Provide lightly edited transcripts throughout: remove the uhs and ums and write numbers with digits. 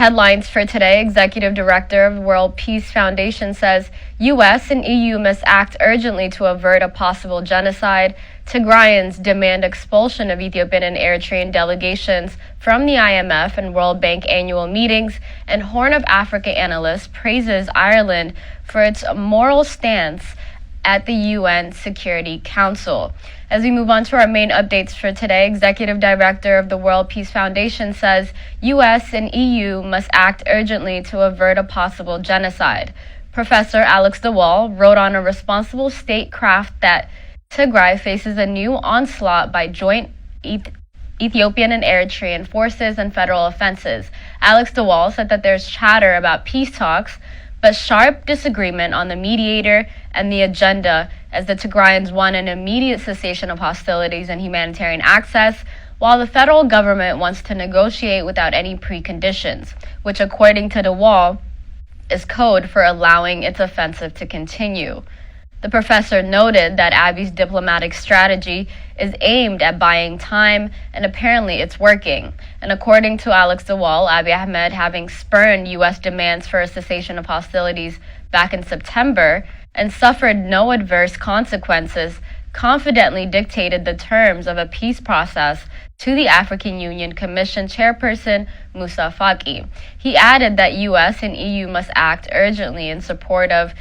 headlines for today, Executive Director of World Peace Foundation says U.S. and EU must act urgently to avert a possible genocide. Tigrayans demand expulsion of Ethiopian and Eritrean delegations from the IMF and World Bank annual meetings, and Horn of Africa analyst praises Ireland for its moral stance at the UN Security Council. As we move on to our main updates for today, Executive Director of the World Peace Foundation says U.S. and EU must act urgently to avert a possible genocide. Professor Alex DeWall wrote on a responsible statecraft that Tigray faces a new onslaught by joint Ethiopian and Eritrean forces and federal offenses. Alex DeWall said that there's chatter about peace talks, but sharp disagreement on the mediator and the agenda, as the Tigrayans want an immediate cessation of hostilities and humanitarian access, while the federal government wants to negotiate without any preconditions, which according to DeWall is code for allowing its offensive to continue. The professor noted that Abiy's diplomatic strategy is aimed at buying time, and apparently it's working. And according to Alex DeWall, Abiy Ahmed, having spurned U.S. demands for a cessation of hostilities back in September and suffered no adverse consequences, confidently dictated the terms of a peace process to the African Union Commission chairperson Moussa Faki. He added that U.S. and EU must act urgently in support of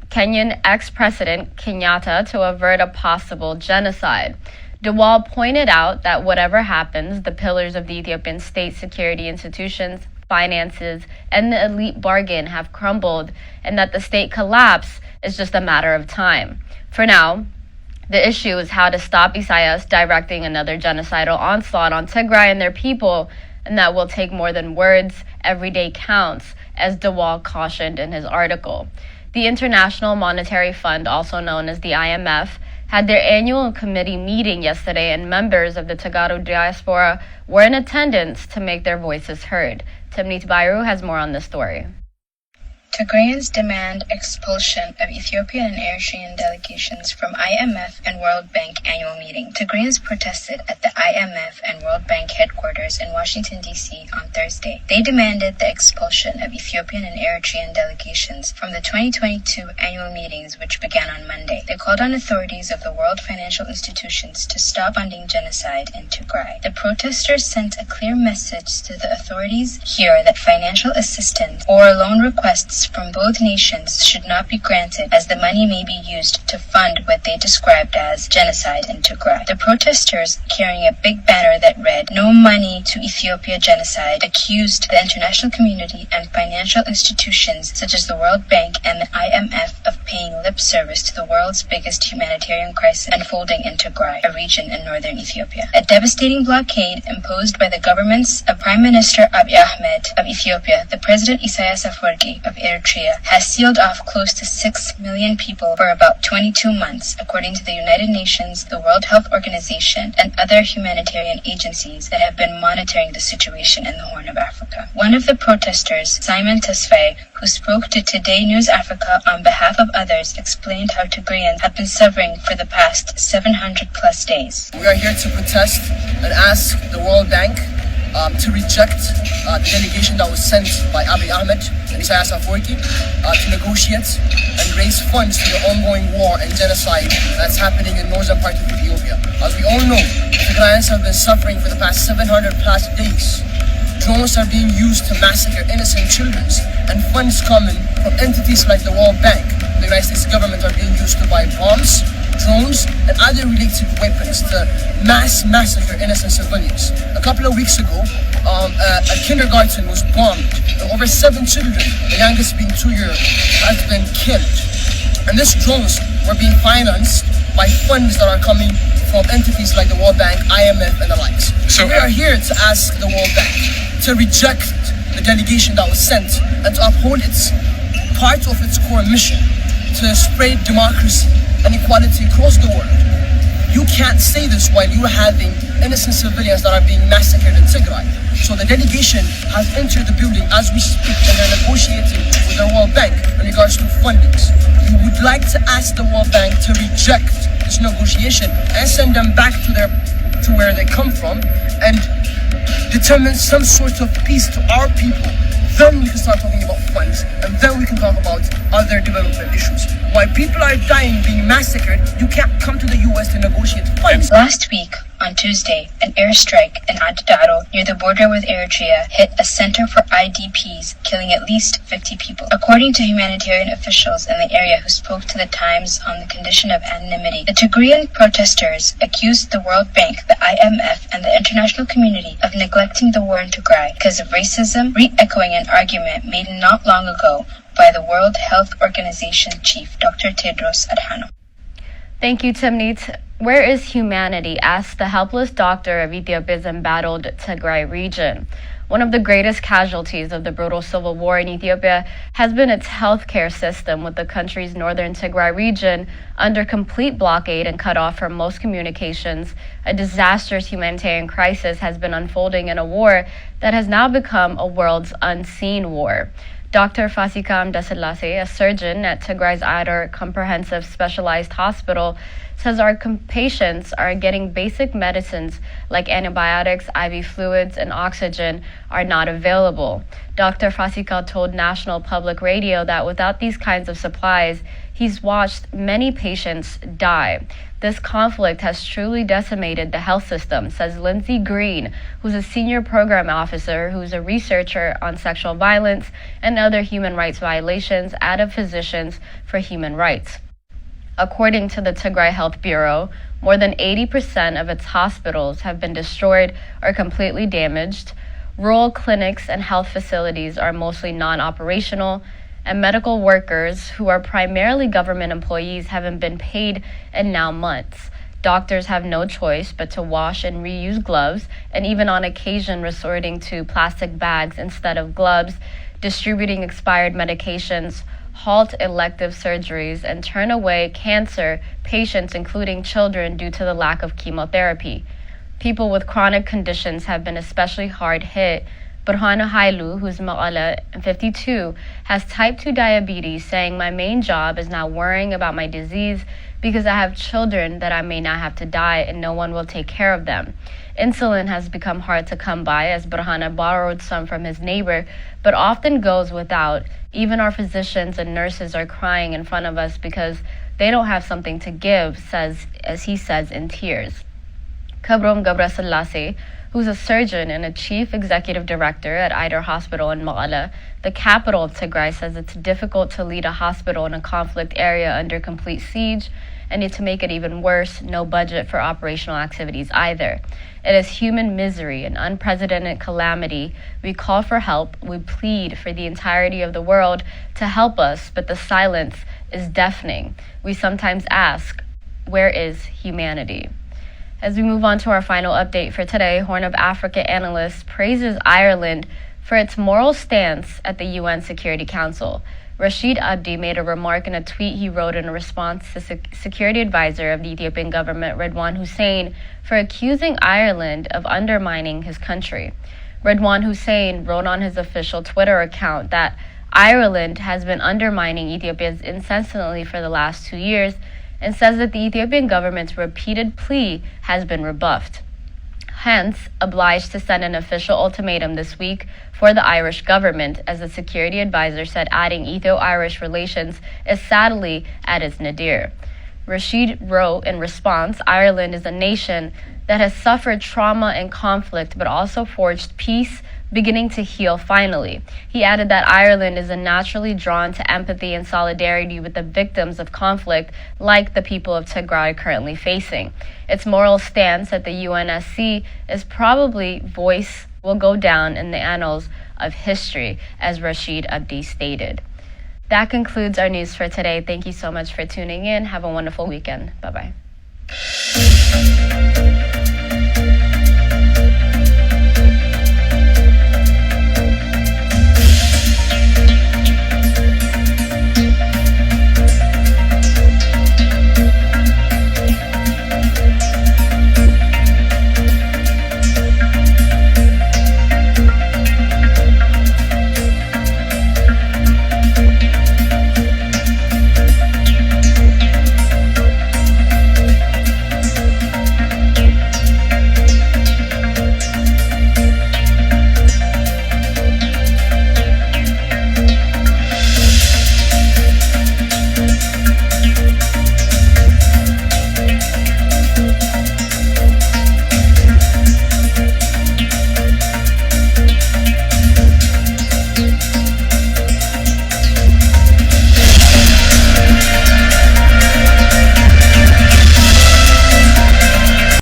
Kenyan ex-president Kenyatta to avert a possible genocide. DeWall pointed out that whatever happens, the pillars of the Ethiopian state security institutions, finances, and the elite bargain have crumbled, and that the state collapse is just a matter of time. For now, the issue is how to stop Isaias directing another genocidal onslaught on Tigray and their people, and that will take more than words. Every day counts, as DeWall cautioned in his article. The International Monetary Fund, also known as the IMF, had their annual committee meeting yesterday, and members of the Tagaro diaspora were in attendance to make their voices heard. Timnit Bayru has more on this story. Tigrayans demand expulsion of Ethiopian and Eritrean delegations from IMF and World Bank annual meeting. Tigrayans protested at the IMF and World Bank headquarters in Washington, D.C. on Thursday. They demanded the expulsion of Ethiopian and Eritrean delegations from the 2022 annual meetings, which began on Monday. They called on authorities of the world financial institutions to stop funding genocide in Tigray. The protesters sent a clear message to the authorities here that financial assistance or loan requests from both nations should not be granted, as the money may be used to fund what they described as genocide in Tigray. The protesters, carrying a big banner that read "No money to Ethiopia genocide," accused the international community and financial institutions such as the World Bank and the IMF of paying lip service to the world's biggest humanitarian crisis unfolding in Tigray, a region in northern Ethiopia. A devastating blockade imposed by the governments of Prime Minister Abiy Ahmed of Ethiopia, the President Isaias Afwerki of Eritrea, has sealed off close to 6 million people for about 22 months, according to the United Nations, the World Health Organization, and other humanitarian agencies that have been monitoring the situation in the Horn of Africa. One of the protesters, Simon Tesfaye, who spoke to Today News Africa on behalf of others, explained how Tigrayans have been suffering for the past 700 plus days. We are here to protest and ask the World Bank to reject the delegation that was sent by Abiy Ahmed and Isaias Afwerki to negotiate and raise funds for the ongoing war and genocide that's happening in northern part of Ethiopia. As we all know, Tigrayans have been suffering for the past 700 plus days. Drones are being used to massacre innocent children, and funds coming from entities like the World Bank, the United States government, are being used to buy bombs, drones, and other related weapons to massacre innocent civilians. A couple of weeks ago, a kindergarten was bombed, and over 7 children, the youngest being 2 years, has been killed. And these drones were being financed by funds that are coming from entities like the World Bank, IMF, and the likes. So we are here to ask the World Bank to reject the delegation that was sent and to uphold its part of its core mission to spread democracy and equality across the world. You can't say this while you're having innocent civilians that are being massacred in Tigray. So the delegation has entered the building as we speak, and they're negotiating with the World Bank in regards to fundings. We would like to ask the World Bank to reject this negotiation and send them back to where they come from, and determine some sort of peace to our people, then we can start talking about funds, and then we can talk about other development issues. While people are dying, being massacred, you can't come to the US to negotiate funds. Last week, on Tuesday, an airstrike in Adadaro, near the border with Eritrea, hit a center for IDPs, killing at least 50 people. According to humanitarian officials in the area who spoke to the Times on the condition of anonymity, the Tigrayan protesters accused the World Bank, the IMF, and the international community of neglecting the war in Tigray because of racism, re-echoing an argument made not long ago by the World Health Organization chief, Dr. Tedros Adhanom. Thank you, Timnit. Where is humanity? Asked the helpless doctor of Ethiopia's embattled Tigray region. One of the greatest casualties of the brutal civil war in Ethiopia has been its healthcare system, with the country's northern Tigray region under complete blockade and cut off from most communications. A disastrous humanitarian crisis has been unfolding in a war that has now become a world's unseen war. Dr. Fasikam Dasilase, a surgeon at Tigray's Idar Comprehensive Specialized Hospital, says our patients are getting basic medicines like antibiotics, IV fluids, and oxygen are not available. Dr. Fasika told National Public Radio that without these kinds of supplies, he's watched many patients die. This conflict has truly decimated the health system, says Lindsay Green, who's a senior program officer who's a researcher on sexual violence and other human rights violations at a Physicians for Human Rights. According to the Tigray Health Bureau, more than 80% of its hospitals have been destroyed or completely damaged. Rural clinics and health facilities are mostly non-operational, and medical workers, who are primarily government employees, haven't been paid in now months. Doctors have no choice but to wash and reuse gloves, and even on occasion resorting to plastic bags instead of gloves, distributing expired medications, halt elective surgeries, and turn away cancer patients, including children, due to the lack of chemotherapy. People with chronic conditions have been especially hard hit. Burhana Hailu, who's Ma'ala and 52, has type 2 diabetes, saying, "My main job is not worrying about my disease because I have children that I may not have to die and no one will take care of them." Insulin has become hard to come by, as Burhana borrowed some from his neighbor, but often goes without. Even our physicians and nurses are crying in front of us because they don't have something to give, as he says in tears. Kabrom Gabrasalase, who's a surgeon and a chief executive director at Idar Hospital in Ma'ala, the capital of Tigray, says it's difficult to lead a hospital in a conflict area under complete siege, and to make it even worse, no budget for operational activities either. It is human misery, an unprecedented calamity. We call for help. We plead for the entirety of the world to help us, but the silence is deafening. We sometimes ask, where is humanity? As we move on to our final update for today, Horn of Africa analyst praises Ireland for its moral stance at the UN Security Council. Rashid Abdi made a remark in a tweet he wrote in response to security advisor of the Ethiopian government, Redwan Hussein, for accusing Ireland of undermining his country. Redwan Hussein wrote on his official Twitter account that Ireland has been undermining Ethiopia incessantly for the last 2 years, and says that the Ethiopian government's repeated plea has been rebuffed. Hence, obliged to send an official ultimatum this week for the Irish government, as the security advisor said, adding Ethio-Irish relations is sadly at its nadir. Rashid wrote in response, Ireland is a nation that has suffered trauma and conflict, but also forged peace, beginning to heal finally. He added that Ireland is naturally drawn to empathy and solidarity with the victims of conflict, like the people of Tigray currently facing. Its moral stance at the UNSC is probably voice will go down in the annals of history, as Rashid Abdi stated. That concludes our news for today. Thank you so much for tuning in. Have a wonderful weekend. Bye-bye.